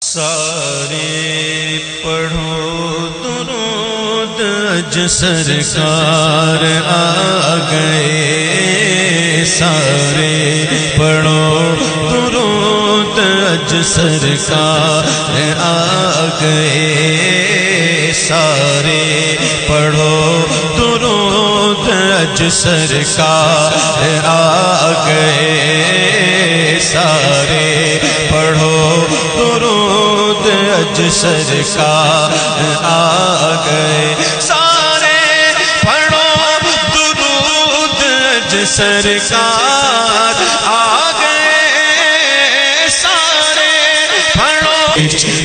سارے پڑھو درود اج سرکار آ گئے، سارے پڑھو درود اج سرکار آ گئے، سارے پڑھو درود اج سرکار آ گئے، سارے پڑھو درود اج سرکار آ گئے، سارے پڑھو درود اج سرکار آ گئے، سارے پڑھو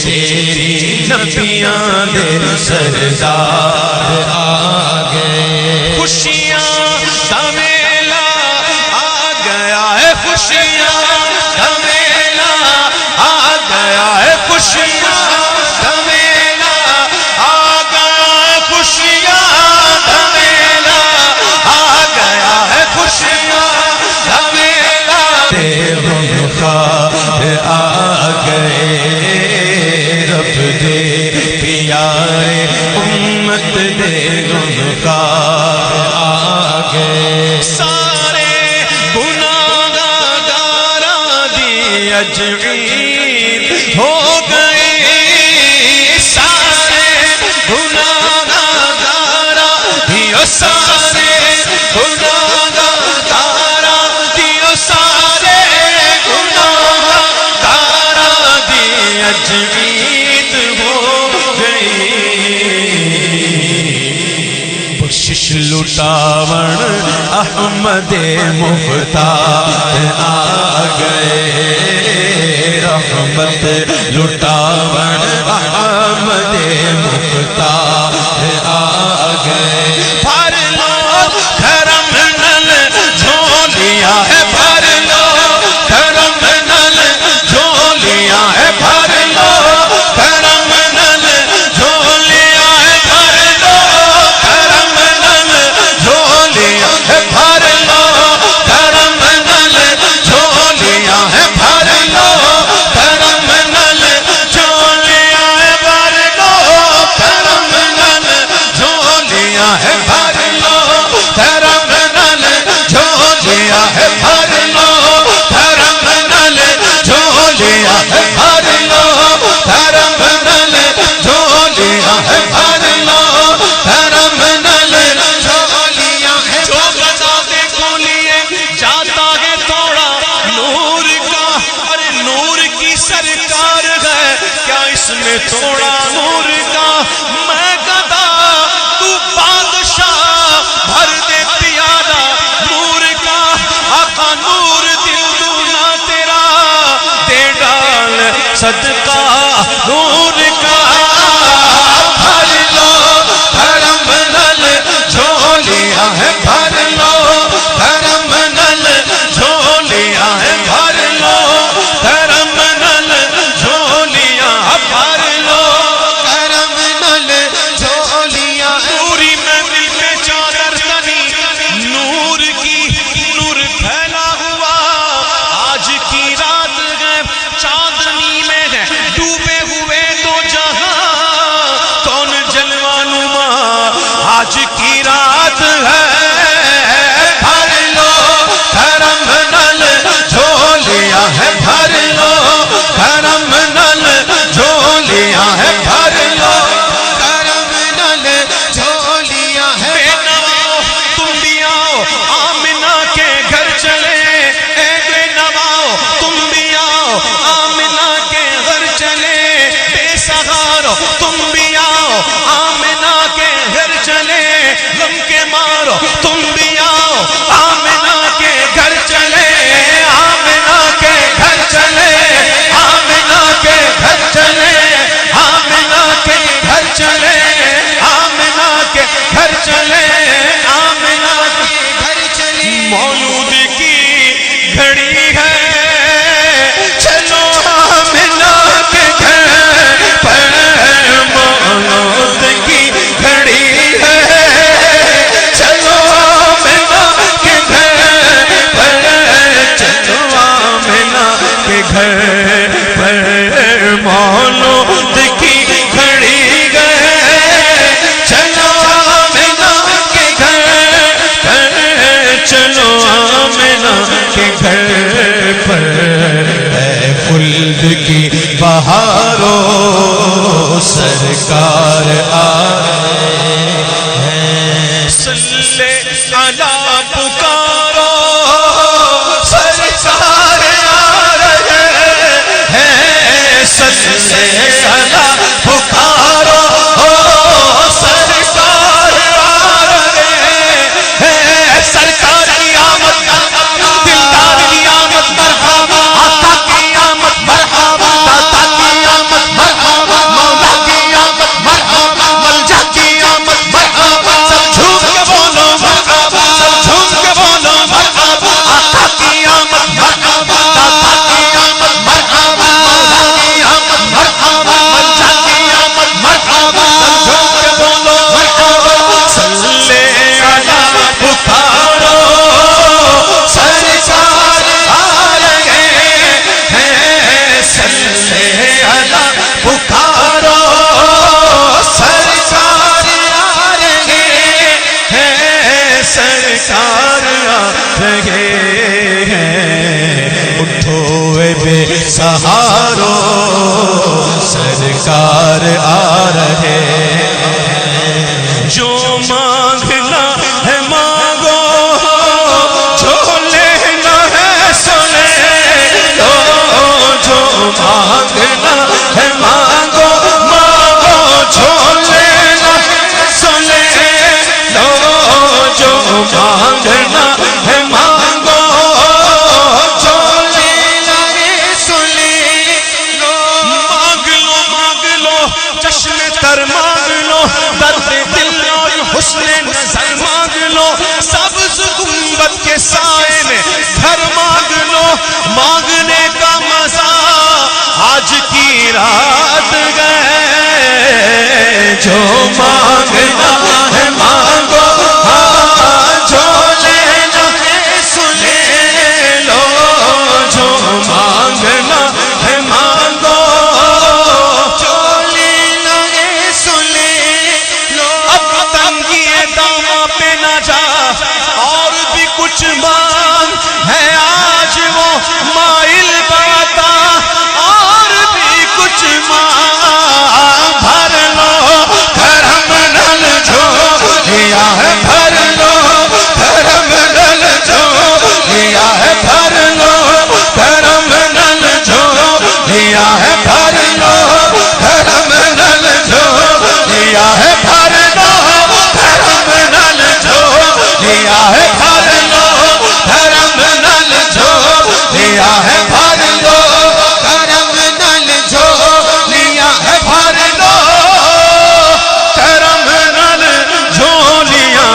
تیری نبیاں دے سردار آ گئے، خوشیاں کا میلہ آ گیا ہے، خوشیاں کا میلہ آ گیا ہے، خوشیاں کا میلہ آ گیا ہے، خوشیاں کا میلہ آ گیا ہے، خوشیاں کا میلہ غم خوار آ گئے، رب دے پیارے امت دے غم خوار آ گئے، سارے گناہگاراں دی اج عید ہو گئی، سارے گناہگاراں دی سارے گناہگاراں دی سارے گناہگاراں دی اج عید ہو گئی، بخشش لٹاون احمد مختار آ گئے، رحمت لٹاون احمد مختار آ گئے، بھر لو کرم نل جھولیاں ہے، بھر لو کرم نل جھولیاں ہے، بھر لو کرم نل جھولیاں ہے، بھر لو کرم نل جھولیاں ہے، بھر لو کرم نل جھولیاں ہے، بھر لو کرم نل جھولیاں ہے، بھر لو کرم نل جھولیاں ہے، بھر لو کرم نل جھولیاں ہے، بھر لو کرم نل جھولیاں ہے، بھر لو کرم نل جھولیاں ہے، بھر لو کرم نل جھولیاں ہے، جو بتاتے کو لیے جاتا ہے توڑا نور کا، ارے نور کی سرکار ہے کیا اس میں توڑا نور کا، میں گدا تو بادشاہ بھر دے پیالہ نور کا، آقا نور دل دونا تیرا دے ڈال صدقہ نور کا، بھر لو کرم نل جھولیاں ہے، بھر لو کرم نل جھولیاں ہے، بھر لو کرم نل جھولیاں، بھر لو کرم نل جھولیاں، پوری محفل پہ چادر تنی نور کی، نور پھیلا ہوا، آج کی رات ہے چاندنی میں ہے ڈوبے ہوئے دو جہاں، کون جلوہ نما آج کی رات ہے، بھر لو کرم نل جھولیاں ہے، بھر لو کرم نل جھولیاں ہے، بھر لو کرم نل جھولیاں ہے، بے نواؤ تم بھی آؤ آمنہ کے گھر چلے، اے بے نواؤ تم بھی آؤ آمنہ کے گھر چلے، بے سہارو تم بھی آؤ آمنہ کے گھر چلے، غم کے مارو تم بھی آؤ آمنہ کے گھر چلے، آمنہ کے گھر چلے، آمنہ کے گھر چلے، آمنہ کے گھر چلے، آمنہ کے گھر چلے، آمنہ کے گھر چلے، مولود کی گھڑی ہے چلو آمنہ کے گھر پر، مولود کی گھڑی ہے چلو بہارو سرکار آئے ہیں صلی علی پکارو سرکار آ رہے ہیں صلی علی پکارو سرکار آ رہے ہیں سرکار کی آمد دلدار کی آمد مرحبا آقا کی آمد مرحبا داتا کی آمد مرحبا مولا کی آمد مرحبا ملجا کی آمد مرحبا سب جھوم کے بولو مرحبا سب جھوم کے بولو مرحبا آقا کی آمد مرحبا داتا کی آمد مرحبا مولا کی آمد مرحبا ملجا کی آمد مرحبا سب جھوم کے بولو مرحبا صلی علی پکارو سرکار آ رہے ہیں صلی علی پکارو سرکار آ رہے ہیں سرکار آ رہے ہیں اٹھو اے بے سہارو سرکار آ رہے ہیں جو مانگنا ہے مانگو جو لینا ہے سو لے لو جو مانگنا ہے مانگو مانگو جو لینا ہے سو لے لو جو مانگنا ہے مانگو جو لینا ہے سو لے لو مانگ لو چشم تر مانگ لو درد دل اور حسن نظر مانگ لو سبز گنبد کے سائے میں گھر مانگ لو مانگنے کا مزہ آج کی رات گئے جو مانگنا ہے مانگو ہاں جو لینا ہے سو لے لو جو مانگنا ہے مانگو جو لینا ہے سو لے لو اب تنگی داماں پہ نہ جا اور بھی کچھ مانگ ہے آج وہ مائل باتا اور بھی کچھ مانگ بھر لو کرم نل جو لیا ہے بھر لو کرم نل جو لیا ہے بھر لو کرم نل جو لیا ہے بھر لو کرم نل جو لیا ہے بھر لو کرم نل جو لیا ہے بھر لو کرم نل جو لیا ہے بھر لو کرم نل جو لیا ہے بھر لو کرم نل جو لیا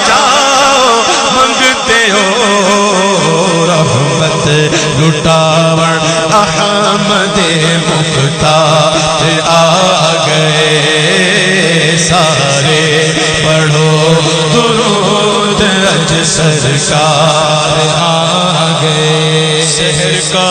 جاؤ منگتے ہو رحمت لٹاون احمد مختار آ گئے سارے پڑھو درود اج سرکار آ گئے شہر کا